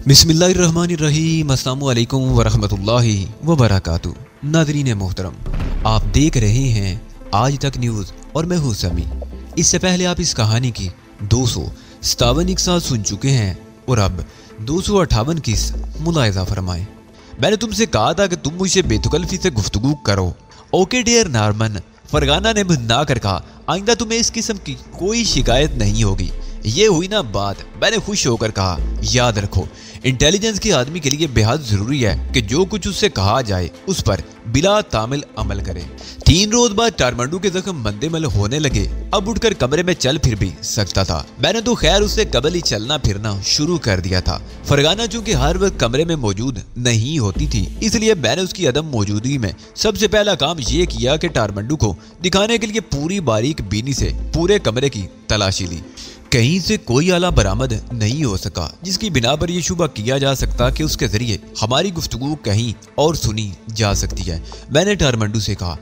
बिस्मिल्लाहिर्रहमानिर्रहीम, अस्सलामु अलैकुम वरहमतुल्लाहि वबरकातुहू। नाज़रीन मोहतरम, आप देख रहे हैं आज तक न्यूज़ और मैं हूँ समी। इससे पहले आप इस कहानी की 257 किस्सा सुन चुके हैं और अब 258 किस मुलाहिज़ा फरमाएं। मैंने तुमसे कहा था कि तुम मुझसे बेतकल्फी से गुफ्तगू करो। ओके डियर नॉर्मन, फरगाना ने ना कर कहा, आइंदा तुम्हें इस किस्म की कोई शिकायत नहीं होगी। ये हुई ना बात। मैंने खुश होकर कहा, याद रखो इंटेलिजेंस के आदमी के लिए बेहद जरूरी है कि जो कुछ उससे कहा जाए उस पर बिला तामिल अमल करे। 3 रोज बाद टारमंडू के जख्म मंदेमल होने लगे। अब उठकर कमरे में चल फिर भी सकता था। मैंने तो खैर उससे कबल ही चलना फिरना शुरू कर दिया था। फरगाना चूंकि हर वक्त कमरे में मौजूद नहीं होती थी, इसलिए मैंने उसकी अदम मौजूदगी में सबसे पहला काम ये किया कि टारमंडू को दिखाने के लिए पूरी बारीक बीनी से पूरे कमरे की तलाशी ली। कहीं से कोई आला बरामद नहीं हो सका जिसकी बिना पर यह शुबा किया जा सकता कि उसके जरिए हमारी गुफ्तगू कहीं और सुनी जा सकती है। मैंने टारमंडू से कहा,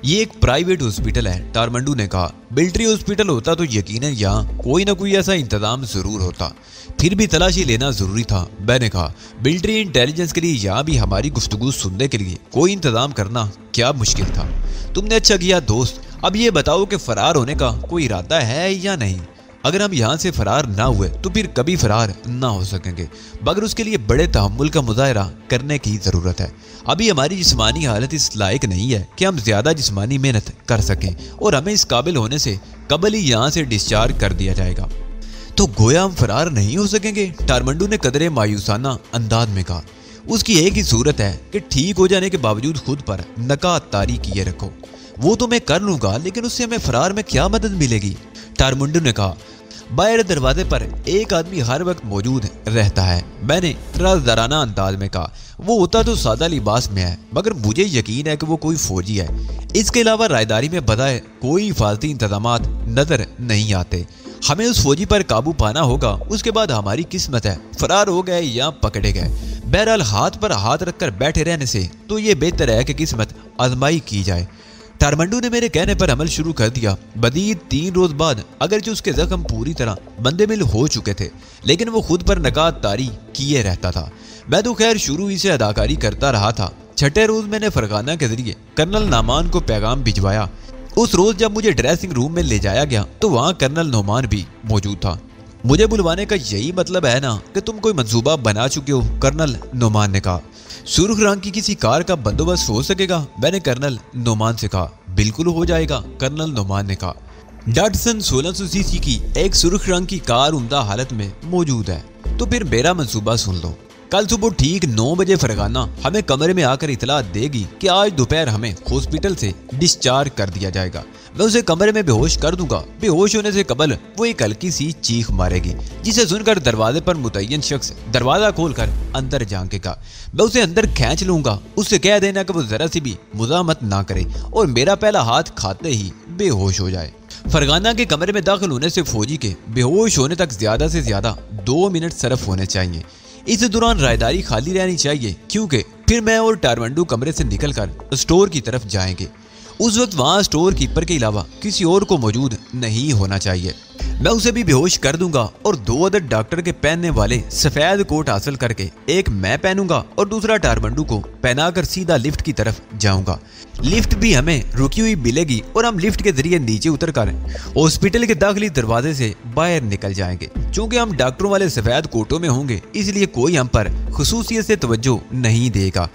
ये एक प्राइवेट हॉस्पिटल है। टारमंडू ने कहा, मिलिट्री हॉस्पिटल होता तो यकीनन यहाँ कोई ना कोई ऐसा इंतजाम जरूर होता, फिर भी तलाशी लेना जरूरी था। मैंने कहा, मिलिट्री इंटेलिजेंस के लिए यहाँ भी हमारी गुफ्तगू सुनने के लिए कोई इंतजाम करना क्या मुश्किल था। तुमने अच्छा किया दोस्त। अब ये बताओ कि फरार होने का कोई इरादा है या नहीं। अगर हम यहाँ से फरार ना हुए तो फिर कभी फरार ना हो सकेंगे, मगर उसके लिए बड़े तहम्मुल का मुजाहरा करने की ज़रूरत है। अभी हमारी जिस्मानी हालत इस लायक नहीं है कि हम ज़्यादा जिस्मानी मेहनत कर सकें और हमें इस काबिल होने से कबल ही यहाँ से डिस्चार्ज कर दिया जाएगा। तो गोया हम फरार नहीं हो सकेंगे, टारमंडू ने कदरे मायूसाना अंदाज में कहा। उसकी एक ही सूरत है कि ठीक हो जाने के बावजूद खुद पर नकात तारी किए रखो। वो तो मैं कर लूँगा, लेकिन उससे हमें फरार में क्या मदद मिलेगी। टारमंडू ने कहा, बाहर दरवाजे पर एक आदमी हर वक्त मौजूद रहता है। मैंने राज़दाराना अंदाज में कहा, वो होता तो सादा लिबास में है, मगर मुझे यकीन है कि वो कोई फौजी है। इसके अलावा रायदारी में बजाय कोई हिफाजती इंतजामात नजर नहीं आते। हमें उस फौजी पर काबू पाना होगा, उसके बाद हमारी किस्मत है, फरार हो गए या पकड़े गए। बहरहाल हाथ पर हाथ रखकर बैठे रहने से तो ये बेहतर है कि किस्मत आजमाई की जाए। टारमंडू ने मेरे कहने पर अमल शुरू कर दिया। मजीद 3 रोज बाद अगरचे उसके जख्म पूरी तरह बंदेमिल हो चुके थे, लेकिन वो खुद पर नकात तारी किए रहता था। मैं तो खैर शुरू ही से अदाकारी करता रहा था। 6ठे रोज मैंने फरगाना के जरिए कर्नल नामान को पैगाम भिजवाया। उस रोज जब मुझे ड्रेसिंग रूम में ले जाया गया तो वहाँ कर्नल नोमान भी मौजूद था। मुझे बुलवाने का यही मतलब है ना कि तुम कोई मंसूबा बना चुके हो, कर्नल नोमान ने कहा। सुर्ख रंग की किसी कार का बंदोबस्त हो सकेगा, मैंने कर्नल नोमान से कहा। बिल्कुल हो जाएगा, कर्नल नोमान ने कहा। डाटसन 1600 सीसी की एक सुर्ख रंग की कार उम्दा हालत में मौजूद है। तो फिर मेरा मंसूबा सुन लो। कल सुबह ठीक 9 बजे फरगाना हमें कमरे में आकर इतला देगी कि आज दोपहर हमें हॉस्पिटल से डिस्चार्ज कर दिया जाएगा। मैं उसे कमरे में बेहोश कर दूंगा। बेहोश होने से कबल वो एक हल्की सी चीख मारेगी, जिसे सुनकर दरवाजे पर मुतय्यन शख्स दरवाजा खोलकर अंदर झांकेगा। मैं उसे अंदर खींच लूंगा। उससे कह देना कि वो जरा सी भी मुज़ाहमत ना करे और मेरा पहला हाथ खाते ही बेहोश हो जाए। फरगाना के कमरे में दाखिल होने से फौजी के बेहोश होने तक ज्यादा से ज्यादा 2 मिनट सरफ होने चाहिए। इस दौरान रायदारी खाली रहनी चाहिए, क्योंकि फिर मैं और टारमंडू कमरे से निकलकर स्टोर की तरफ जाएंगे। उस वक्त वहाँ स्टोर कीपर के अलावा किसी और को मौजूद नहीं होना चाहिए। मैं उसे भी बेहोश कर दूंगा और 2 अदद डॉक्टर के पहनने वाले सफेद कोट हासिल करके एक मैं पहनूंगा और दूसरा टारमंडू को पहनाकर सीधा लिफ्ट की तरफ जाऊंगा। लिफ्ट भी हमें रुकी हुई मिलेगी और हम लिफ्ट के जरिए नीचे उतरकर हॉस्पिटल के दाखिली दरवाजे से बाहर निकल जाएंगे। चूंकि हम डॉक्टरों वाले सफेद कोटों में होंगे, इसलिए कोई हम पर खुसूसियत से तवज्जो नहीं देगा।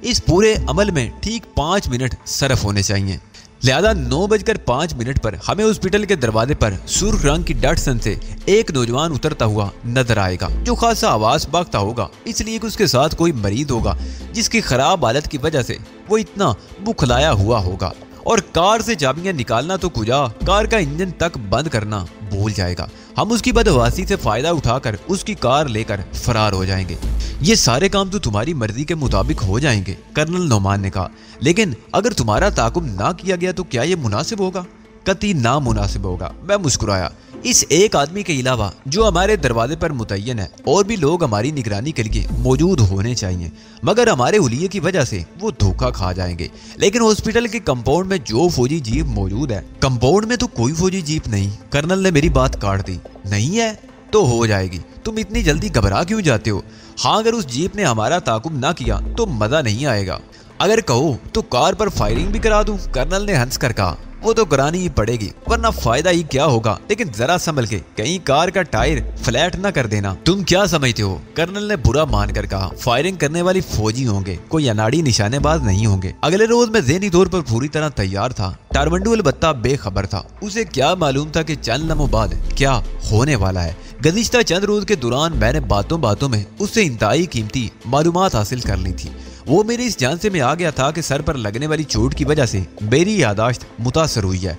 इस पूरे अमल में ठीक 5 मिनट सरफ होने चाहिए। लिहाजा 9:05 पर हमें हॉस्पिटल के दरवाजे पर सुर्ख रंग की डाटसन से एक नौजवान उतरता हुआ नजर आएगा, जो खासा आवाज बागता होगा, इसलिए कि उसके साथ कोई मरीज होगा जिसकी खराब हालत की वजह से वो इतना बुखलाया हुआ होगा। और कार से चाबियां निकालना तो कुजा, कार का इंजन तक बंद करना भूल जाएगा। हम उसकी बदहवासी से फायदा उठाकर उसकी कार लेकर फरार हो जाएंगे। ये सारे काम तो तुम्हारी मर्जी के मुताबिक हो जाएंगे, कर्नल नोमान ने कहा, लेकिन अगर तुम्हारा ताकुब ना किया गया तो क्या ये मुनासिब होगा? कतई नामुनासिब होगा। मैं मुस्कुराया। इस एक आदमी के अलावा जो हमारे दरवाजे पर मुतय्यन है, और भी लोग हमारी निगरानी के लिए मौजूद होने चाहिए, मगर हमारे हुलिये की वजह से वो धोखा खा जाएंगे। लेकिन हॉस्पिटल के कंपाउंड में जो फौजी जीप मौजूद है, कंपाउंड में तो कोई फौजी जीप नहीं। कर्नल ने मेरी बात काट दी। नहीं है तो हो जाएगी, तुम इतनी जल्दी घबरा क्यों जाते हो? हाँ, अगर उस जीप ने हमारा ताकुब ना किया तो मजा नहीं आएगा। अगर कहो तो कार पर फायरिंग भी करा दूं, कर्नल ने हंस कर कहा। वो तो करानी ही पड़ेगी, वरना फायदा ही क्या होगा। लेकिन जरा संभल के, कहीं कार का टायर फ्लैट ना कर देना। तुम क्या समझते हो? कर्नल ने बुरा मानकर कहा। फायरिंग करने वाली फौजी होंगे, कोई अनाड़ी निशानेबाज नहीं होंगे। अगले रोज मैं ज़हनी तौर पर पूरी तरह तैयार था। टारमंडू अलबत्ता बेखबर था। उसे क्या मालूम था कि चंद लम्हों बाद क्या होने वाला है। गुज़िश्ता चंद रोज के दौरान मैंने बातों बातों में उससे इंतहाई कीमती मालूमात हासिल कर ली थी। वो मेरी इस जान से में आ गया था कि सर पर लगने वाली चोट की वजह से मेरी यादाश्त मुतासर हुई है।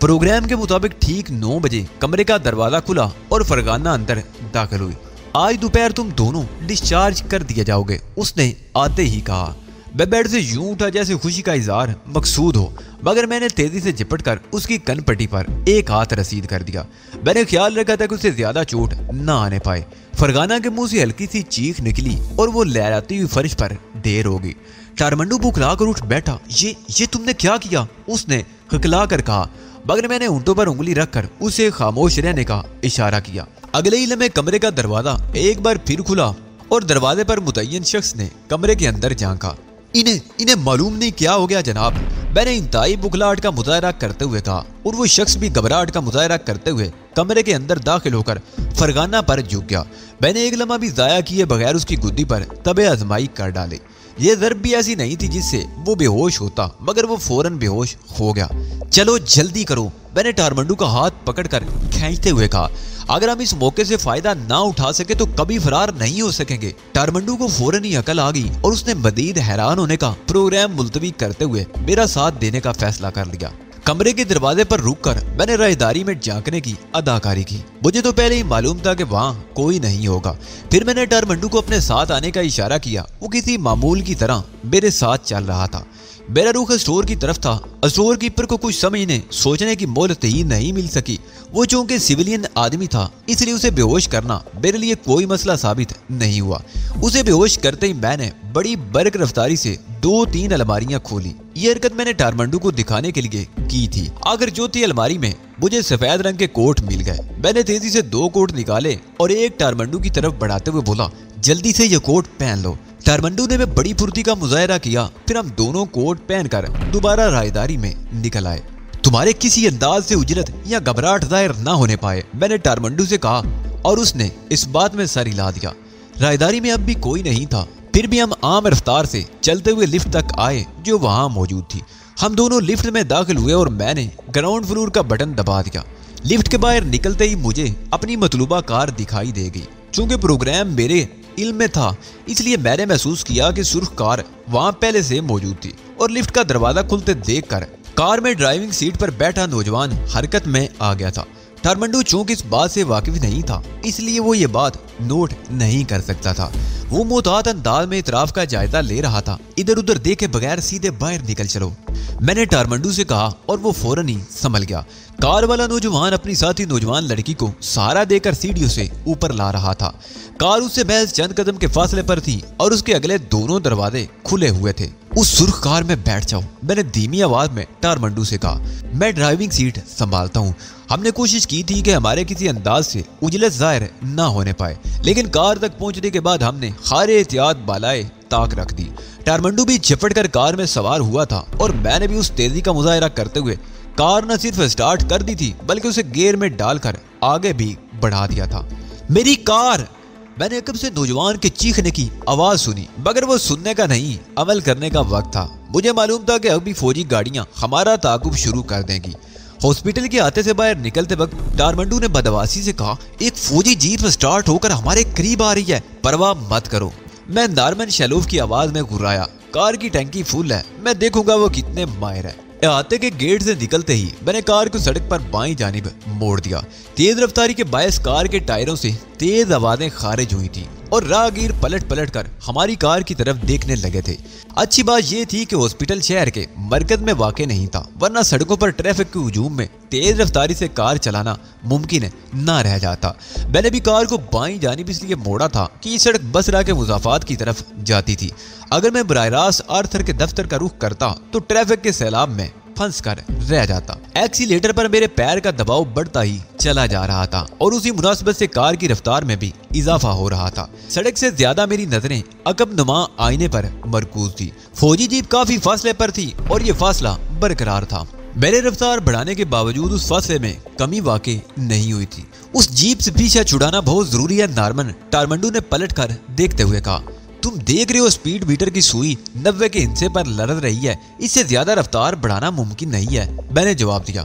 प्रोग्राम के मुताबिक ठीक 9 बजे कमरे का दरवाजा खुला और फरगाना अंदर दाखिल हुई। आज दोपहर तुम दोनों डिस्चार्ज कर दिए जाओगे, उसने आते ही कहा। मैं बेड से यूं उठा जैसे खुशी का इजहार मकसूद हो, मगर मैंने तेजी से झपट कर उसकी कनपट्टी पर एक हाथ रसीद कर दिया। मैंने ख्याल रखा था कि उसे ज्यादा चोट न आने पाए। फरगाना के मुंह से हल्की सी चीख निकली और वो लहराती हुई फर्श पर ढेर हो गई। टारमंडू बुखला कर उठ बैठा। ये तुमने क्या किया? उसने खिखला कर कहा, मगर मैंने ऊँटों पर उंगली रखकर उसे खामोश रहने का इशारा किया। अगले ही लम्हे कमरे का दरवाजा एक बार फिर खुला और दरवाजे पर मुतय्यन शख्स ने कमरे के अंदर झांका। इन्हें मालूम नहीं क्या हो गया जनाब, मैंने इंतहाई बुखलाहट का मुजाहरा करते हुए कहा, और वो शख्स भी घबराहट का मुजाहरा करते हुए कमरे के अंदर दाखिल होकर फरगाना पर झुक गया। मैंने एक लम्हा भी जाया किए बगैर उसकी गुद्दी पर तबे आजमाई कर डाले। ये ज़रब भी ऐसी नहीं थी जिससे वो बेहोश होता, मगर वो फौरन बेहोश हो गया। चलो जल्दी करो, मैंने टारमंडू का हाथ पकड़कर खींचते हुए कहा। अगर हम इस मौके से फायदा ना उठा सके तो कभी फरार नहीं हो सकेंगे। टारमंडू को फौरन ही अकल आ गई और उसने मजीद हैरान होने का प्रोग्राम मुलतवी करते हुए मेरा साथ देने का फैसला कर लिया। कमरे के दरवाजे पर रुककर मैंने राहदारी में झांकने की अदाकारी की। मुझे तो पहले ही मालूम था कि वहाँ कोई नहीं होगा। फिर मैंने टारमंडू को अपने साथ आने का इशारा किया। वो किसी मामूल की तरह मेरे साथ चल रहा था। मेरा रुख स्टोर की तरफ था। स्टोर कीपर को कुछ समझने सोचने की मोहलत ही नहीं मिल सकी। वो चूंकि सिविलियन आदमी था, इसलिए उसे बेहोश करना मेरे लिए कोई मसला साबित नहीं हुआ। उसे बेहोश करते ही मैंने बड़ी बर्क रफ्तारी से 2-3 अलमारियां खोली। ये हरकत मैंने टारमंडू को दिखाने के लिए की थी। आखिर चौथी अलमारी में मुझे सफेद रंग के कोट मिल गए। मैंने तेजी से 2 कोट निकाले और एक टारमंडू की तरफ बढ़ाते हुए बोला, जल्दी से ये कोट पहन लो। टारमंडू ने बड़ी फुर्ती का मुजाहरा किया। फिर हम दोनों कोट पहनकर दोबारा राहदारी में निकल आए। तुम्हारे किसी अंदाज से उजरत या घबराहट जाहिर ना होने पाए, मैंने टारमंडू से कहा, और उसने इस बात में सर हिला दिया। राहदारी में अब भी कोई नहीं था। फिर भी हम आम रफ्तार से चलते हुए लिफ्ट तक आए जो वहां मौजूद थी। हम दोनों लिफ्ट में दाखिल हुए और मैंने ग्राउंड फ्लोर का बटन दबा दिया। लिफ्ट के बाहर निकलते ही मुझे अपनी मतलूबा कार दिखाई दे गई। चूंकि प्रोग्राम मेरे इल्म में था, इसलिए मैंने महसूस किया कि सुर्ख कार वहां पहले से मौजूद थी, और लिफ्ट का दरवाजा खुलते देखकर कार में ड्राइविंग सीट पर बैठा नौजवान हरकत में आ गया था। टारमंडू चूंकि इस बात से वाकिफ नहीं था, इसलिए वो ये बात नोट नहीं कर सकता था। वो मोहतात अंदाज में इतराफ का जायजा ले रहा था। इधर उधर देखे बगैर सीधे बाहर निकल चलो, मैंने टारमंडू से कहा, और वो फौरन ही संभल गया। कार वाला नौजवान अपनी साथी नौजवान लड़की को सहारा देकर सीढ़ियों से ऊपर ला रहा था। कार उससे महज चंद कदम के फासले पर थी और उसके अगले दोनों दरवाजे खुले हुए थे। उस सुर्ख कार में बैठ जाओ, मैंने धीमी आवाज में टारमंडू से कहा। मैं ड्राइविंग सीट संभालता हूँ। हमने कोशिश की थी कि हमारे किसी अंदाज से उजलत जाहिर ना होने पाए, लेकिन कार तक पहुंचने के बाद हमने हर एहतियात बालाए ताक रख दी। टारमंडू भी झपट कर कार में सवार हुआ था और मैंने भी उस तेजी का मुजाहरा करते हुए कार न सिर्फ स्टार्ट कर दी थी, बल्कि उसे गियर में डालकर आगे भी बढ़ा दिया था। मेरी कार! मैंने एकदम से नौजवान के चीखने की आवाज सुनी, मगर वो सुनने का नहीं, अमल करने का वक्त था। मुझे मालूम था कि अभी फौजी गाड़ियां हमारा ताकुब शुरू कर देंगी। हॉस्पिटल के आते से बाहर निकलते वक्त टारमंडू ने बदवासी से कहा, एक फौजी जीप स्टार्ट होकर हमारे करीब आ रही है, परवाह मत करो। मैं नॉर्मन शेलोव की आवाज में घुराया, कार की टंकी फुल है, मैं देखूंगा वो कितने माहिर है। अहाते के गेट से निकलते ही मैंने कार को सड़क पर बाईं जानिब मोड़ दिया। तेज रफ्तारी के बायस कार के टायरों से तेज आवाजें खारिज हुई थी। और राहगीर पलट पलट कर हमारी कार की तरफ देखने लगे थे। अच्छी बात यह थी कि हॉस्पिटल शहर के मरकज में वाक़ई नहीं था, वरना सड़कों पर ट्रैफिक के हुजूम में तेज रफ्तारी से कार चलाना मुमकिन ना रह जाता। मैंने भी कार को बाईं जानिब इसलिए मोड़ा था कि ये सड़क बसरा के मुज़ाफ़ात की तरफ जाती थी। अगर मैं बराह रास्त आर्थर के दफ्तर का रुख करता तो ट्रैफिक के सैलाब में फंस कर रह जाता। एक्सीलेटर पर मेरे पैर का दबाव बढ़ता ही चला जा रहा था और उसी मुनासिबत से कार की रफ्तार में भी इजाफा हो रहा था। सड़क से ज्यादा मेरी नजरें अकब नुमा आईने पर मरकूज थी। फौजी जीप काफी फासले पर थी और ये फासला बरकरार था। मेरे रफ्तार बढ़ाने के बावजूद उस फासले में कमी वाकई नहीं हुई थी। उस जीप से पीछा छुड़ाना बहुत जरूरी है नॉर्मन, टारमंडू ने पलट कर देखते हुए कहा। तुम देख रहे हो स्पीड मीटर की सुई 90 के हिस्से पर लड़क रही है, इससे ज्यादा रफ्तार बढ़ाना मुमकिन नहीं है, मैंने जवाब दिया।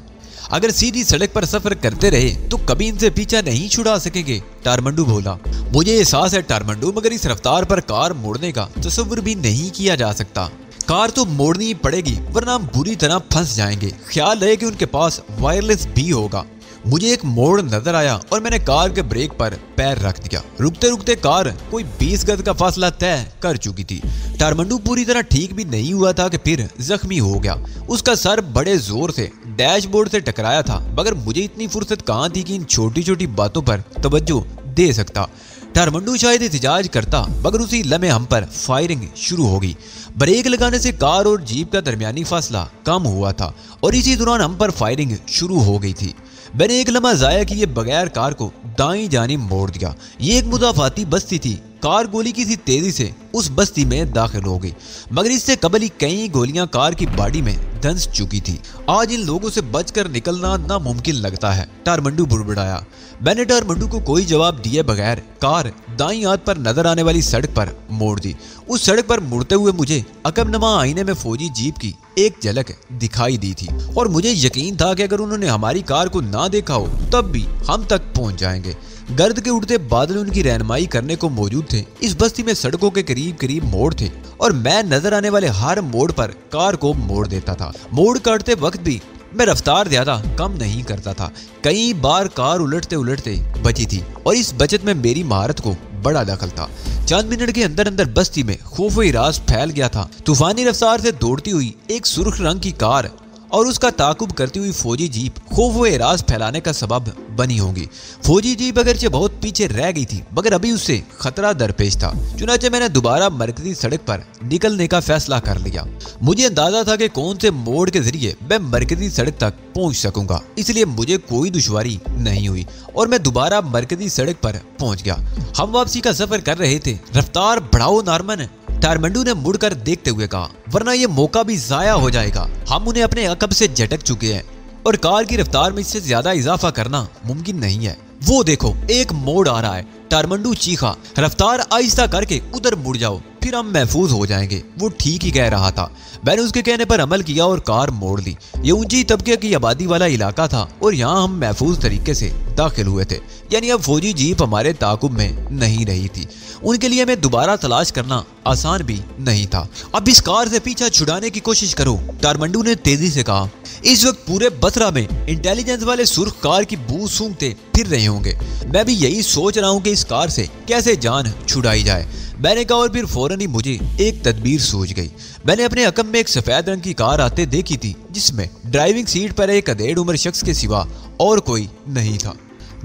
अगर सीधी सड़क पर सफर करते रहे तो कभी इनसे पीछा नहीं छुड़ा सकेंगे, टारमंडू बोला। मुझे एहसास है टारमंडू, मगर इस रफ्तार पर कार मोड़ने का तसव्वुर भी नहीं किया जा सकता। कार तो मोड़नी ही पड़ेगी वरना हम बुरी तरह फंस जाएंगे। ख्याल रहे कि उनके पास वायरलेस भी होगा। मुझे एक मोड़ नजर आया और मैंने कार के ब्रेक पर पैर रख दिया। रुकते रुकते कार कोई 20 गज का फासला तय कर चुकी थी। टारमंडू पूरी तरह ठीक भी नहीं हुआ था कि फिर जख्मी हो गया। उसका सर बड़े जोर से डैशबोर्ड से टकराया था, मगर मुझे इतनी फुर्सत कहाँ थी कि इन छोटी छोटी बातों पर तवज्जो दे सकता। टारमंडू शायद एहतजाज करता, मगर उसी लम्हे हम पर फायरिंग शुरू हो गई। ब्रेक लगाने से कार और जीप का दरमियानी फासला कम हुआ था और इसी दौरान हम पर फायरिंग शुरू हो गई थी। मैंने एक लम्हा जाया किए बगैर कार को दाईं जानिब मोड़ दिया। ये एक मुदाफाती बस्ती थी। कार गोली की सी तेजी से उस बस्ती में दाखिल हो गई, मगर इससे कबल ही कई गोलियां कार की बॉडी में धंस चुकी थी। आज इन लोगों से बचकर निकलना नामुमकिन लगता है, टारमंडू बुड़बुड़ाया। मैंने टारमंडू को कोई जवाब दिए बगैर कार दाईं हाथ पर नजर आने वाली सड़क पर मोड़ दी। उस सड़क पर मुड़ते हुए मुझे अकबनुमा आईने में फौजी जीप की एक झलक दिखाई दी थी और मुझे यकीन था कि अगर उन्होंने हमारी कार को ना देखा हो तब भी हम तक पहुंच जाएंगे। गर्द के उड़ते बादल उनकी रहनुमाई करने को मौजूद थे। इस बस्ती में सड़कों के करीब करीब मोड़ थे और मैं नजर आने वाले हर मोड़ पर कार को मोड़ देता था। मोड़ काटते वक्त भी मैं रफ्तार ज्यादा कम नहीं करता था। कई बार कार उलटते उलटते बची थी और इस बचत में मेरी महारत को बड़ा दखल था। चंद मिनट के अंदर अंदर बस्ती में खौफ व इराज फैल गया था। तूफानी रफ्तार से दौड़ती हुई एक सुर्ख रंग की कार और उसका ताकुब करती हुई फौजी जीप खौफ व एराज फैलाने का सबब बनी होगी। फौजी जीप अगरचे बहुत पीछे रह गई थी, मगर अभी उससे खतरा दरपेश था। चुनाचे मैंने दोबारा मरकजी सड़क पर निकलने का फैसला कर लिया। मुझे अंदाजा था कि कौन से मोड़ के जरिए मैं मरकजी सड़क तक पहुंच सकूंगा, इसलिए मुझे कोई दुश्वारी नहीं हुई और मैं दोबारा मरकजी सड़क पर पहुंच गया। हम वापसी का सफर कर रहे थे। रफ्तार बढ़ाओ नॉर्मन, टारमंडू ने मुड़कर देखते हुए कहा, वरना ये मौका भी जाया हो जाएगा। हम उन्हें अपने अकब से झटक चुके हैं और कार की रफ्तार में इससे ज्यादा इजाफा करना मुमकिन नहीं है। वो देखो एक मोड़ आ रहा है, टारमंडू चीखा। रफ्तार आहिस्ता करके उधर मुड़ जाओ, फिर हम महफूज हो जाएंगे। वो ठीक ही कह रहा था। मैंने उसके कहने पर अमल किया और कार मोड़ ली। ये ऊंची तबके की आबादी वाला इलाका था और यहाँ हम महफूज तरीके से दाखिल हुए थे, यानी अब फौजी जीप हमारे ताकुब में नहीं रही थी। उनके लिए हमें दोबारा तलाश करना आसान भी नहीं था। अब इस कार से पीछा छुड़ाने की कोशिश करो, टारमंडू ने तेजी से कहा। इस वक्त पूरे बसरा में इंटेलिजेंस वाले सुर्ख कार की बू सूंघते फिर रहे होंगे। मैं भी यही सोच रहा हूँ कि इस कार से कैसे जान छुड़ाई जाए, मैंने कहा और फिर फौरन ही मुझे एक तदबीर सूझ गई। मैंने अपने अकब में एक सफेद रंग की कार आते देखी थी, जिसमें ड्राइविंग सीट पर एक अधेड़ उम्र शख्स के सिवा और कोई नहीं था।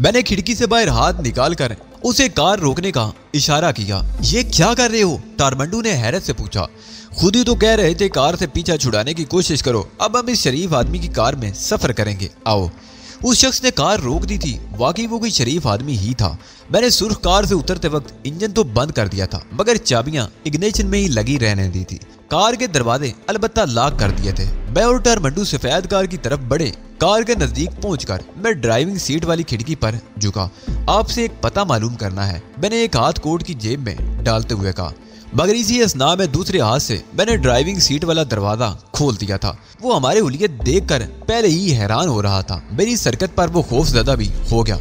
मैंने खिड़की से बाहर हाथ निकालकर उसे कार रोकने का इशारा किया। ये क्या कर रहे हो? टारमंडू ने हैरत से पूछा। खुद ही तो कह रहे थे कार से पीछा छुड़ाने की कोशिश करो। अब हम इस शरीफ आदमी की कार में सफर करेंगे, आओ। उस शख्स ने कार रोक दी थी। वाकई वो कोई शरीफ आदमी ही था। मैंने सुर्ख कार से उतरते वक्त इंजन तो बंद कर दिया था, मगर चाबियां इग्निशन में ही लगी रहने दी थी। कार के दरवाजे अलबत्ता लॉक कर दिए थे। मैं और टारमंडू सफेद कार की तरफ बढ़े। कार के नजदीक पहुंचकर मैं ड्राइविंग सीट वाली खिड़की पर झुका। आपसे एक पता मालूम करना है, मैंने एक हाथ कोट की जेब में डालते हुए कहा, मगर इसी असना में दूसरे हाथ से मैंने ड्राइविंग सीट वाला दरवाजा खोल दिया था। वो हमारे हुलियत देखकर पहले ही हैरान हो रहा था। मेरी सरकत पर वो खौफजदा भी हो गया।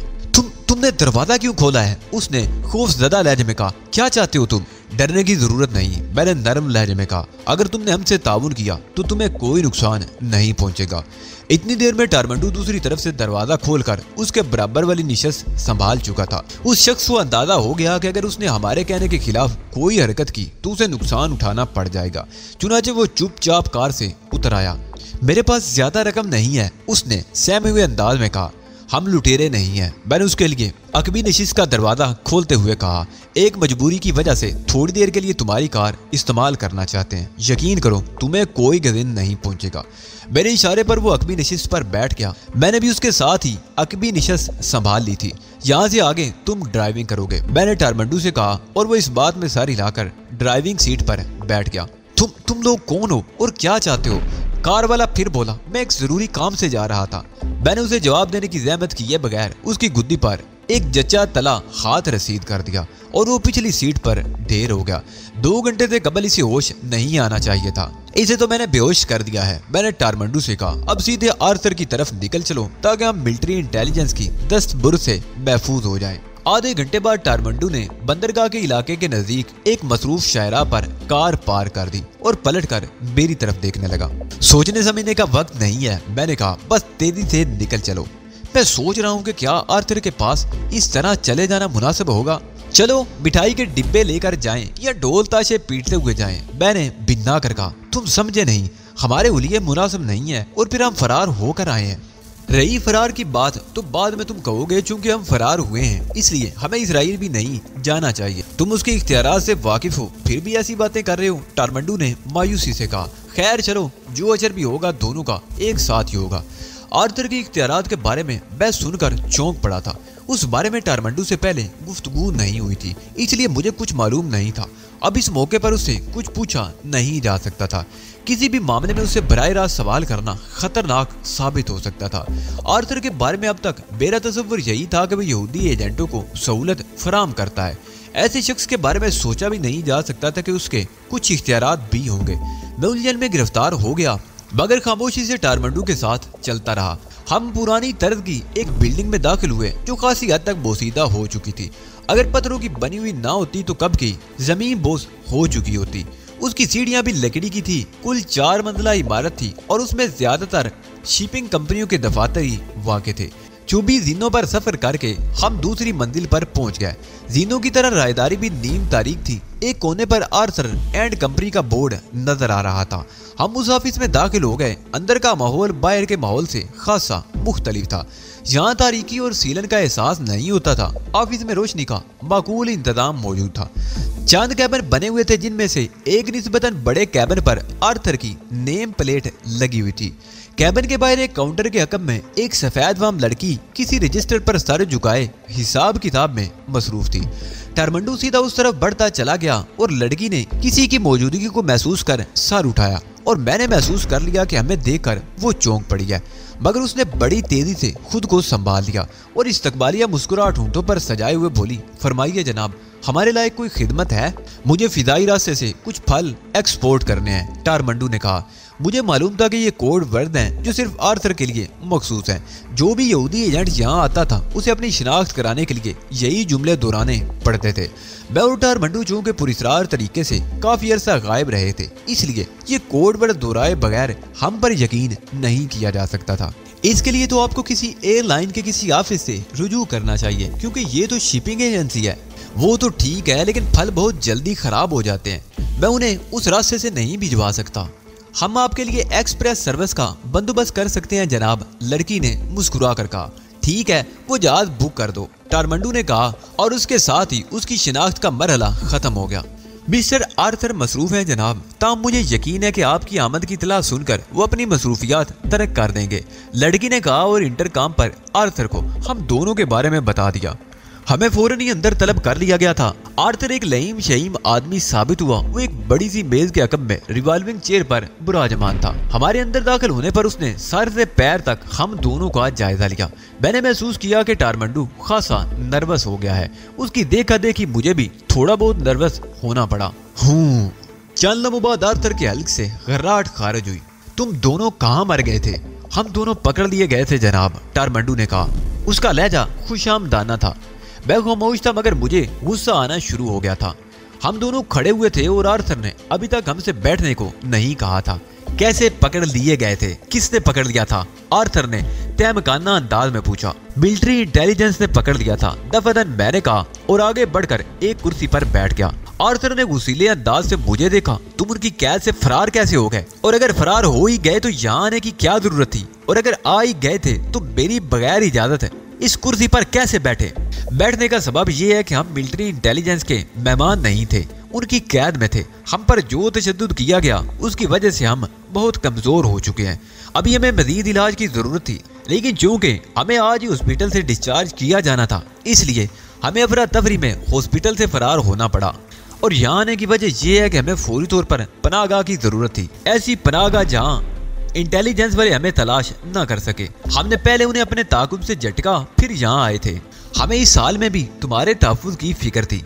तुमने दरवाजा क्यों खोला है? उसने खौफजदा लहजे में कहा। क्या चाहते हो तुम? डरने की जरूरत नहीं, मैंने नरम लहजे में कहा। अगर तुमने हमसे ताउन किया तो तुम्हें कोई नुकसान नहीं पहुंचेगा। इतनी देर में टारमंडू दूसरी तरफ से दरवाजा खोलकर उसके बराबर वाली निशस्त संभाल चुका था। उस शख्स को अंदाजा हो गया कि अगर उसने हमारे कहने के खिलाफ कोई हरकत की तो उसे नुकसान उठाना पड़ जाएगा। चुनाचे वो चुपचाप कार से उतर आया। मेरे पास ज्यादा रकम नहीं है, उसने सहमे हुए अंदाज में कहा। हम लुटेरे नहीं हैं, मैंने उसके लिए अकबी नशिस्त का दरवाजा खोलते हुए कहा। एक मजबूरी की वजह से थोड़ी देर के लिए तुम्हारी कार इस्तेमाल करना चाहते हैं। यकीन करो तुम्हें कोई गज़न नहीं पहुंचेगा। मेरे इशारे पर वो अकबी नशिस्त पर बैठ गया। मैंने भी उसके साथ ही अकबी नशिस्त संभाल ली थी। यहाँ से आगे तुम ड्राइविंग करोगे, मैंने टारमंडू से कहा और वो इस बात में सर हिलाकर ड्राइविंग सीट पर बैठ गया। तुम लोग कौन हो और क्या चाहते हो? कार वाला फिर बोला। मैं एक जरूरी काम से जा रहा था। मैंने उसे जवाब देने की जहमत किए बगैर उसकी गुद्दी पर एक जच्चा तला हाथ रसीद कर दिया और वो पिछली सीट पर ढेर हो गया। 2 घंटे से कबल इसे होश नहीं आना चाहिए था। इसे तो मैंने बेहोश कर दिया है, मैंने टारमंडू से कहा। अब सीधे आर्थर की तरफ निकल चलो ताकि हम मिलिट्री इंटेलिजेंस की दस्तबुर से महफूज हो जाएं। आधे घंटे बाद टारमंडू ने बंदरगाह के इलाके के नजदीक एक मसरूफ शायरा पर कार पार कर दी और पलटकर मेरी तरफ देखने लगा। सोचने समझने का वक्त नहीं है, मैंने कहा। बस तेजी से निकल चलो। मैं सोच रहा हूँ कि क्या आर्थर के पास इस तरह चले जाना मुनासिब होगा। चलो मिठाई के डिब्बे लेकर जाएं या ढोल ताशे पीटते हुए जाएं, मैंने बिन्ना कर कहा। तुम समझे नहीं, हमारे लिए मुनासिब नहीं है और फिर हम फरार होकर आए हैं। रही फरार की बात तो बाद में तुम कहोगे चूंकि हम फरार हुए हैं इसलिए हमें इजराइल भी नहीं जाना चाहिए। तुम उसके इख्तियारात से वाकिफ हो फिर भी ऐसी बातें कर रहे हो, टारमंडू ने मायूसी से कहा। खैर चलो, जो अजर भी होगा दोनों का एक साथ ही होगा। आर्थर के इख्तियारात के बारे में मैं सुनकर चौंक पड़ा था। उस बारे में टारमंडू से पहले गुफ्तगू नहीं हुई थी, इसलिए मुझे कुछ मालूम नहीं था। अब इस मौके पर उससे कुछ पूछा नहीं जा सकता था। किसी भी मामले में उससे बराह रास्त सवाल करना खतरनाक साबित हो सकता था। आर्थर के बारे में अब तक मेरा तसव्वुर यही था कि वह यहूदी एजेंटों को सहूलत फराम करता है। ऐसे शख्स के बारे में सोचा भी नहीं जा सकता था कि उसके कुछ इख्तियारात भी होंगे। मैं उलझन में गिरफ्तार हो गया मगर खामोशी से टारमंडू के साथ चलता रहा। हम पुरानी तर्ज की एक बिल्डिंग में दाखिल हुए जो खासी हद तक बोसीदा हो चुकी थी। अगर पत्थरों की बनी हुई ना होती तो कब की जमीन बोस हो चुकी होती। उसकी सीढ़ियां भी लकड़ी की थी। कुल 4 मंजिला इमारत थी और उसमें ज्यादातर शिपिंग कंपनियों के दफातर ही वाक़ थे। 24 जीनों पर सफर करके हम दूसरी मंजिल पर पहुंच गए। जीनों की तरह रायदारी भी नीम तारीख थी। एक कोने पर आर्थर एंड कंपनी का बोर्ड नजर आ रहा था। हम उस ऑफिस में दाखिल हो गए। अंदर का माहौल बाहर के माहौल से खासा मुख्तलिफ था। यहाँ तारीकी और सीलन का एहसास नहीं होता था। ऑफिस में रोशनी का माकूल इंतजाम मौजूद था। चांद कैबिन बने हुए थे जिनमें से एक निस्बतन बड़े कैबिन पर आर्थर की नेम प्लेट लगी हुई थी। कैबिन के बाहर एक काउंटर के हकम में एक सफेद वाम लड़की किसी रजिस्टर पर सर झुकाए हिसाब किताब में मसरूफ थी। टारमंडू सीधा उस तरफ बढ़ता चला गया और लड़की ने किसी की मौजूदगी को महसूस कर सर उठाया और मैंने महसूस कर लिया कि हमें देखकर वो चौंक पड़ी है, मगर उसने बड़ी तेजी से खुद को संभाल लिया और इस्तकबालिया मुस्कुराहट होंठों पर सजाए हुए बोली, फरमाइए जनाब, हमारे लायक कोई खिदमत है? मुझे फिदाई रास्ते से कुछ फल एक्सपोर्ट करने हैं, टारमंडू ने कहा। मुझे मालूम था कि ये कोड वर्ड हैं जो सिर्फ आर्थर के लिए मखसूस हैं। जो भी यहूदी एजेंट यहाँ आता था उसे अपनी शिनाख्त कराने के लिए यही जुमले दोहराने पड़ते थे। मैं और टारमंडू चूंकि पुरस्रार तरीके से काफी अरसा गायब रहे थे, इसलिए ये कोड वर्ड दोहराए बगैर हम पर यकीन नहीं किया जा सकता था। इसके लिए तो आपको किसी एयरलाइन के किसी ऑफिस से रुजू करना चाहिए, क्योंकि ये तो शिपिंग एजेंसी है। वो तो ठीक है, लेकिन फल बहुत जल्दी खराब हो जाते हैं। मैं उन्हें उस रास्ते से नहीं भिजवा सकता। हम आपके लिए एक्सप्रेस सर्विस का बंदोबस्त कर सकते हैं जनाब, लड़की ने मुस्कुरा कर कहा। ठीक है, वो जहाज बुक कर दो, टारमंडू ने कहा और उसके साथ ही उसकी शिनाख्त का मरहला खत्म हो गया। मिस्टर आर्थर मसरूफ हैं जनाब, ताम मुझे यकीन है कि आपकी आमद की इतला सुनकर वो अपनी मसरूफियात तर्क कर देंगे, लड़की ने कहा और इंटरकॉम पर आर्थर को हम दोनों के बारे में बता दिया। हमें फौरन ही अंदर तलब कर लिया गया था। आर्थर एक लईम शहीम आदमी साबित हुआ। वो एक बड़ी सी मेज के अकब में रिवॉल्विंग चेयर पर बुराजमान था। हमारे अंदर दाखिल होने पर उसने सर से पैर तक हम दोनों का जायजा लिया। मैंने महसूस किया कि टारमंडू खासा नर्वस हो गया है। उसकी देखा देखी मुझे भी थोड़ा बहुत नर्वस होना पड़ा। चंद लम्हों बाद आर्थर के हल्क से गर्राहट खारिज हुई। तुम दोनों कहाँ मर गए थे? हम दोनों पकड़ लिए गए थे जनाब, टारमंडू ने कहा। उसका लहजा खुशामदाना था। मैं खामोश था मगर मुझे गुस्सा आना शुरू हो गया था। हम दोनों खड़े हुए थे और आर्थर ने अभी तक हमसे बैठने को नहीं कहा था। कैसे पकड़ लिए गए थे? किसने पकड़ लिया था? आर्थर ने तहमकाना अंदाज में पूछा। मिलिट्री इंटेलिजेंस ने पकड़ लिया था, दफादन मैंने कहा और आगे बढ़कर एक कुर्सी पर बैठ गया। आर्थर ने गुस्सीले अंदाज से मुझे देखा। तुम उनकी कैद से फरार कैसे हो गए? और अगर फरार हो ही गए तो यहाँ आने की क्या जरूरत थी? और अगर आ ही गए थे तो मेरी बगैर इजाजत है इस कुर्सी पर कैसे बैठे? बैठने का सबब यह है कि हम मिलिट्री इंटेलिजेंस के मेहमान नहीं थे, उनकी कैद में थे। हम पर जो तशद्दुद किया गया उसकी वजह से हम बहुत कमजोर हो चुके हैं। अभी हमें मजीद इलाज की जरूरत थी, लेकिन चूंकि हमें आज ही हॉस्पिटल से डिस्चार्ज किया जाना था, इसलिए हमें अफरा तफरी में हॉस्पिटल से फरार होना पड़ा। और यहाँ आने की वजह यह है कि हमें फौरी तौर पर पनाहगाह की जरूरत थी, ऐसी पनाहगाह जहाँ इंटेलिजेंस वाले हमें तलाश न कर सके। हमने पहले उन्हें अपने ताकुब से झटका, फिर यहाँ आए थे। हमें इस साल में भी तुम्हारे तहफ्फुज़ की फिक्र थी।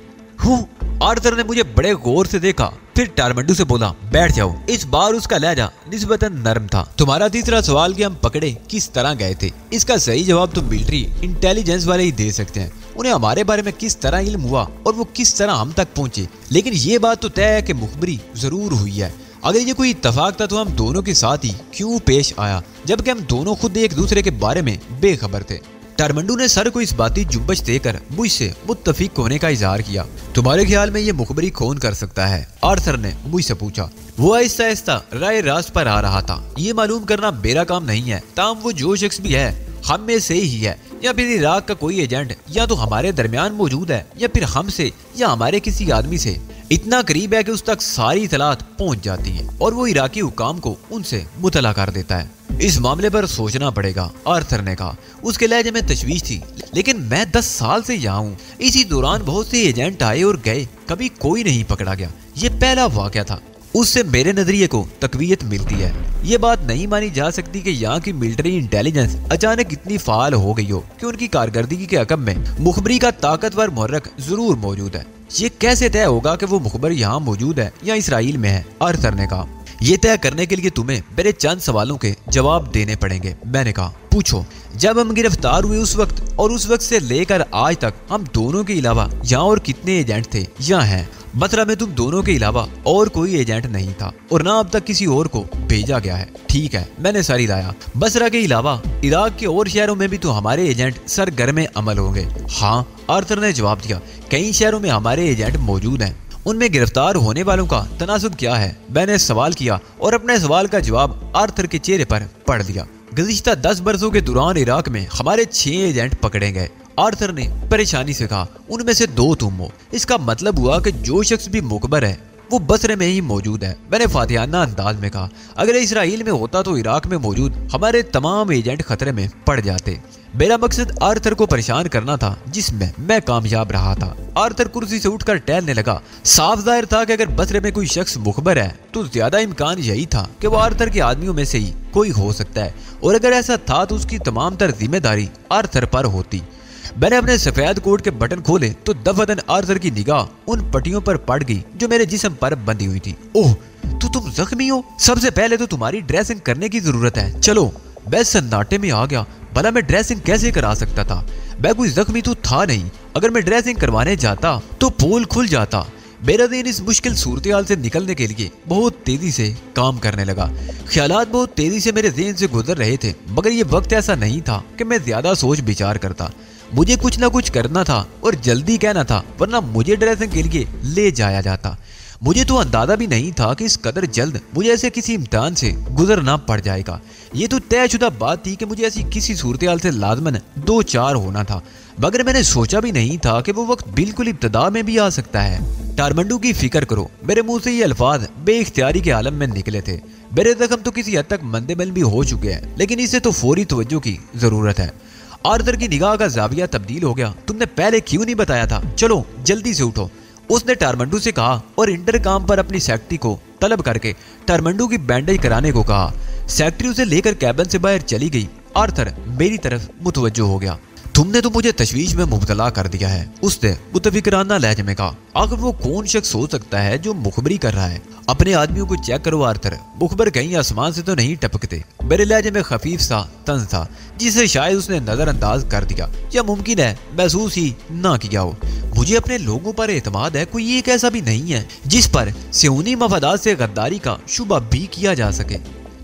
आर्थर ने मुझे बड़े गौर से देखा, फिर टारमंडू से बोला, बैठ जाओ। इस बार उसका लहजा निस्बतन नरम था। तुम्हारा तीसरा सवाल कि हम पकड़े किस तरह गए थे, इसका सही जवाब तो मिलिट्री इंटेलिजेंस वाले ही दे सकते हैं। उन्हें हमारे बारे में किस तरह इल्म हुआ और वो किस तरह हम तक पहुंचे, लेकिन ये बात तो तय है कि मुखबरी जरूर हुई है। अगर ये कोई इत्तफाक था तो हम दोनों के साथ ही क्यों पेश आया, जबकि हम दोनों खुद एक दूसरे के बारे में बेखबर थे। टारमंडू ने सर को इस बाती जुब्बश देकर मुझसे मुत्तफिक होने का इजहार किया। तुम्हारे ख्याल में ये मुखबरी कौन कर सकता है? आर्थर ने मुझसे पूछा। वो आहिस्ता आहिस्ता राय रास्त पर आ रहा था। ये मालूम करना मेरा काम नहीं है, ताम वो जो शख्स भी है हम में से ही है, या फिर इराक का कोई एजेंट या तो हमारे दरमियान मौजूद है या फिर हमसे या हमारे किसी आदमी से इतना करीब है कि उस तक सारी इतलात पहुंच जाती हैं और वो इराकी हुकाम को उनसे मुतला कर देता है। इस मामले पर सोचना पड़ेगा, आर्थर ने कहा। उसके लहजे में तशवीश थी। लेकिन मैं 10 साल से यहाँ हूँ। इसी दौरान बहुत से एजेंट आए और गए, कभी कोई नहीं पकड़ा गया। ये पहला वाकया था। उससे मेरे नजरिए को तकवीयत मिलती है। ये बात नहीं मानी जा सकती कि यहाँ की मिलिट्री इंटेलिजेंस अचानक इतनी फाल हो गई हो कि उनकी कारकर्दगी के हकम में मुखबरी का ताकतवर मुहर्रक जरूर मौजूद है। ये कैसे तय होगा कि वो मुखबर यहाँ मौजूद है या इसराइल में है? आर्थर ने कहा। ये तय करने के लिए तुम्हें मेरे चंद सवालों के जवाब देने पड़ेंगे। मैंने कहा, पूछो। जब हम गिरफ्तार हुए उस वक्त और उस वक्त से लेकर आज तक हम दोनों के अलावा यहाँ और कितने एजेंट थे या हैं? बसरा में तुम दोनों के अलावा और कोई एजेंट नहीं था और ना अब तक किसी और को भेजा गया है। ठीक है, मैंने सारी लाया। बसरा के अलावा इराक के और शहरों में भी तो हमारे एजेंट सरगर्म अमल होंगे। हाँ, आर्थर ने जवाब दिया। कई शहरों में हमारे एजेंट मौजूद हैं। उनमें गिरफ्तार होने वालों का तनासुब क्या है? मैंने सवाल किया और अपने सवाल का जवाब आर्थर के चेहरे पर पढ़ लिया। गुज़िश्ता 10 बरसों के दौरान इराक में हमारे 6 एजेंट पकड़े गए। आर्थर ने परेशानी से कहा, उनमें से 2 तुम हो। इसका मतलब हुआ कि जो शख्स भी मुखबर है वो बसरे में ही मौजूद है। मैंने फातिहाना अंदाज में कहा, अगर इसराइल में होता तो इराक में मौजूद हमारे तमाम एजेंट खतरे में पड़ जाते। मेरा मकसद आर्थर को परेशान करना था, जिसमें मैं कामयाब रहा था। आर्थर कुर्सी से उठकर टहलने लगा। साफ जाहिर था कि अगर बसरे में कोई शख्स मुखबर है तो ज्यादा इम्कान यही था कि वो आर्थर के आदमियों में से ही कोई हो सकता है, और अगर ऐसा था तो उसकी तमाम तर जिम्मेदारी आर्थर पर होती। मैंने अपने सफेद कोट के बटन खोले तो दफादन आर्थर की निगाह उन पट्टियों पर पड़ गई जो मेरे जिस्म पर बंधी हुई थी। ओह, तो तुम जख्मी हो? सबसे पहले तो तुम्हारी ड्रेसिंग करने की जरूरत है। चलो। मैं सन्नाटे में आ गया। भला मैं ड्रेसिंग कैसे करा सकता था? मैं कोई जख्मी तो था नहीं। अगर मैं ड्रेसिंग करवाने जाता तो पोल खुल जाता। मेरा दिन इस मुश्किल सूरत-ए-हाल से निकलने के लिए बहुत तेजी से काम करने लगा। ख्यालात बहुत तेजी से मेरे ज़हन से गुजर रहे थे, मगर ये वक्त ऐसा नहीं था कि मैं ज्यादा सोच विचार करता। मुझे कुछ ना कुछ करना था और जल्दी कहना था, वरना मुझे ड्रेसिंग के लिए ले जाया जाता। मुझे तो अंदाजा भी नहीं था कि इस कदर जल्द मुझे ऐसे किसी इम्तिहान से गुजरना पड़ जाएगा। ये तो तयशुदा बात थी कि मुझे ऐसी किसी सूरत-ए-हाल से लाजमन 2-4 होना था, मगर मैंने सोचा भी नहीं था कि वो वक्त बिल्कुल इब्तदा में भी आ सकता है। टारमंडू की फिक्र करो। मेरे मुंह से ये अल्फाज बेइख्तियारी के आलम में निकले थे। मेरे जख्म तो किसी हद तक मंदेबल भी हो चुके हैं, लेकिन इसे तो फौरी तवज्जो की जरूरत है। आर्थर की निगाह का जाविया तब्दील हो गया। तुमने पहले क्यों नहीं बताया था? चलो जल्दी से उठो, उसने टारमंडू से कहा और इंटरकॉम पर अपनी सेक्रेटरी को तलब करके टारमंडू की बैंडेज कराने को कहा। सेक्रेटरी उसे लेकर कैबिन से बाहर चली गई। आर्थर मेरी तरफ मुतवज्जो हो गया। तुमने तो मुझे तशवीश में मुब्तला कर दिया है, उसने मुतफिकराना लहजे में कहा। आखिर वो कौन शख्स हो सकता है जो मुखबरी कर रहा है? अपने आदमियों को चेक करो आर्थर, मुखबर कहीं आसमान से तो नहीं टपकते। मेरे लहजे में खफीफ सा तंज था, जिसे शायद उसने नजरअंदाज कर दिया या मुमकिन है महसूस ही ना किया हो। मुझे अपने लोगों पर एतमाद है, कोई एक ऐसा भी नहीं है जिस पर सियोनी मफादात से गद्दारी का शुबा भी किया जा सके।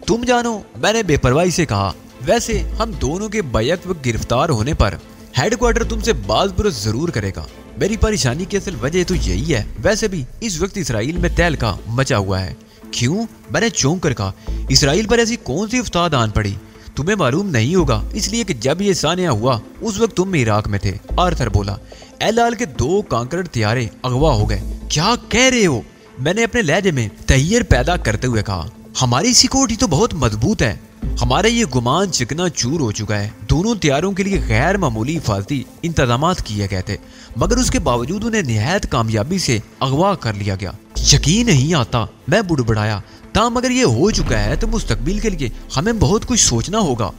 तुम जानो, मैंने बेपरवाही से कहा, वैसे हम दोनों के बैक वक्त गिरफ्तार होने पर हेडक्वार्टर तुमसे बाज़-बुरस जरूर करेगा। मेरी परेशानी की असल वजह तो यही है। वैसे भी इस वक्त इसराइल में तहलका मचा हुआ है। क्यों? मैंने चौंक कर कहा, इसराइल पर ऐसी कौन सी उस्ताद आन पड़ी? तुम्हें मालूम नहीं होगा इसलिए कि जब ये सानिया हुआ उस वक्त तुम इराक में थे। आर्थर बोला, एल आल के 2 कांकरेड त्यारे अगवा हो गए। क्या कह रहे हो? मैंने अपने लहजे में तैयर पैदा करते हुए कहा। हमारी सिक्योरिटी तो बहुत मजबूत है। हमारा ये गुमान चिकना चूर हो चुका है। दोनों त्यारों के लिए गैर मामूली हिफाजती इंतजाम किए गए थे, मगर उसके बावजूद उन्हें निहायत कामयाबी से अगवा कर लिया गया। यकीन नहीं आता, मैं बुड़बड़ाया। ताम अगर ये हो चुका है तो मुस्तकबिल के लिए हमें बहुत कुछ सोचना होगा।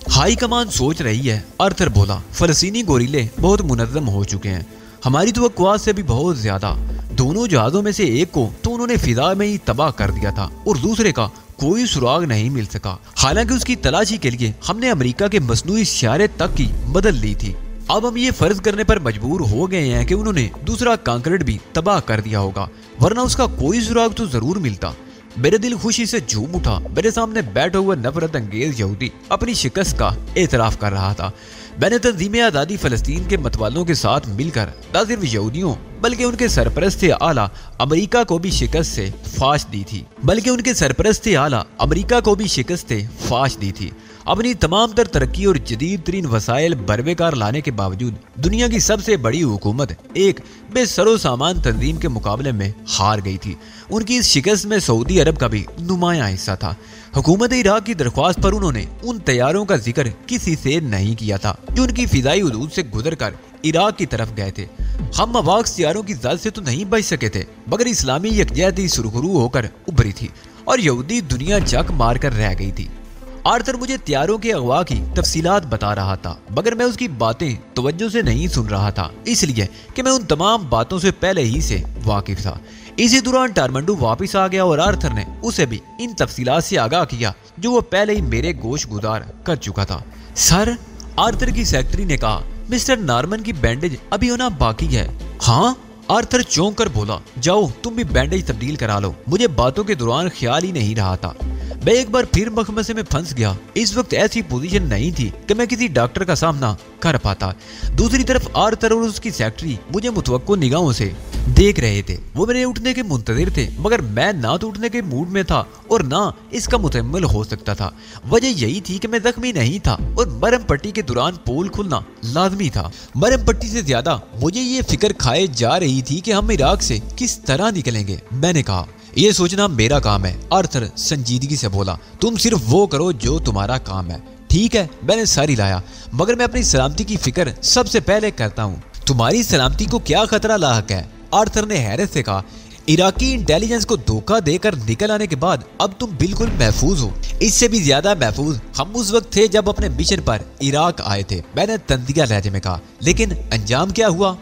हाई कमान सोच रही है, आर्थर बोला। फलस्तीनी गोरीले बहुत मुनज़्ज़म हो चुके हैं, हमारी तवक्कुआत से भी बहुत ज्यादा। दोनों जहाजों में से एक को तो उन्होंने फिजा में ही तबाह कर दिया था और दूसरे का कोई सुराग नहीं मिल सका। हालांकि उसकी तलाशी के लिए हमने अमेरिका के मसनूई सियारे तक की मदद ली थी। अब हम ये फर्ज करने पर मजबूर हो गए हैं कि उन्होंने दूसरा कांकरेड भी तबाह कर दिया होगा, वरना उसका कोई सुराग तो जरूर मिलता। मेरे दिल खुशी से झूम उठा। मेरे सामने बैठा हुआ नफरत अंगेज यहूदी अपनी शिकस्त का एतराफ कर रहा था। मैंने तंजीम आज़ादी फलस्तीन के मतवालों के साथ मिलकर न सिर्फ यहूदियों बल्कि उनके सरपरस्त आला अमेरिका को भी शिकस्त दी थी। अपनी तमाम तर तरक्की और जदीद तरीन वसाइल बरवेकार लाने के बावजूद दुनिया की सबसे बड़ी हुकूमत एक बेसरो सामान तंजीम के मुकाबले में हार गई थी। उनकी इस शिकस्त में सऊदी अरब का भी नुमाया हिस्सा था। हुकूमत इराक की दरख्वास्त पर उन्होंने उन तैयारों का जिक्र किसी से नहीं किया था जो उनकी फिजाई हुदूद से गुजर कर इराक की तरफ गए थे। हम मवाक सियारों की जात से तो नहीं बच सके थे, मगर इस्लामी यकजहती सुरखरू होकर उभरी थी और यहूदी दुनिया जक मार कर रह गई थी। आर्थर मुझे त्यारों के अगवा की तफसीलात बता रहा था, मगर मैं उसकी बातें तवज्जो से नहीं सुन रहा था, इसलिए कि मैं उन तमाम बातों से पहले ही से वाकिफ था। इसी दौरान टारमंडू वापस आ गया और आर्थर ने उसे भी इन तफसीलात से आगाह किया जो वो पहले ही मेरे गोश गुजार कर चुका था। सर, आर्थर की सेक्रेटरी ने कहा, मिस्टर नॉर्मन की बैंडेज अभी होना बाकी है। हाँ? आर्थर चौंक कर बोला, जाओ तुम भी बैंडेज तब्दील करा लो। मुझे बातों के दौरान ख्याल ही नहीं रहा था। मैं एक बार फिर मखमसे में फंस गया। इस वक्त ऐसी पोजीशन नहीं थी कि मैं किसी डॉक्टर का सामना कर पाता। दूसरी तरफ आर्थर और उसकी सेक्रेटरी मुझे मुतवक्को निगाहों से देख रहे थे। वो मेरे उठने के मुंतजिर थे, मगर मैं ना तो उठने के मूड में था और ना इसका मुतम्मल हो सकता था। वजह यही थी कि मैं जख्मी नहीं था और मरहम पट्टी के दौरान पोल खुलना लाजमी था। मरहम पट्टी से ज्यादा मुझे ये फिक्र खाए जा रही थी कि हम इराक से किस तरह निकलेंगे। मैंने कहा, ये सोचना मेरा काम है। आर्थर संजीदगी से बोला, तुम सिर्फ वो करो जो तुम्हारा काम है। ठीक है, मैंने सारी लाया, मगर मैं अपनी सलामती की फिक्र सबसे पहले करता हूँ। तुम्हारी सलामती को क्या खतरा लायक है? आर्थर ने हैरत से कहा। इराकी इंटेलिजेंस को धोखा देकर निकल आने के बाद अब तुम बिल्कुल महफूज हो। इससे भी ज्यादा महफूज हम उस वक्त थे जब अपने मिशन पर इराक आए थे। मैंने तंजिया लहजे में कहा, लेकिन अंजाम क्या हुआ?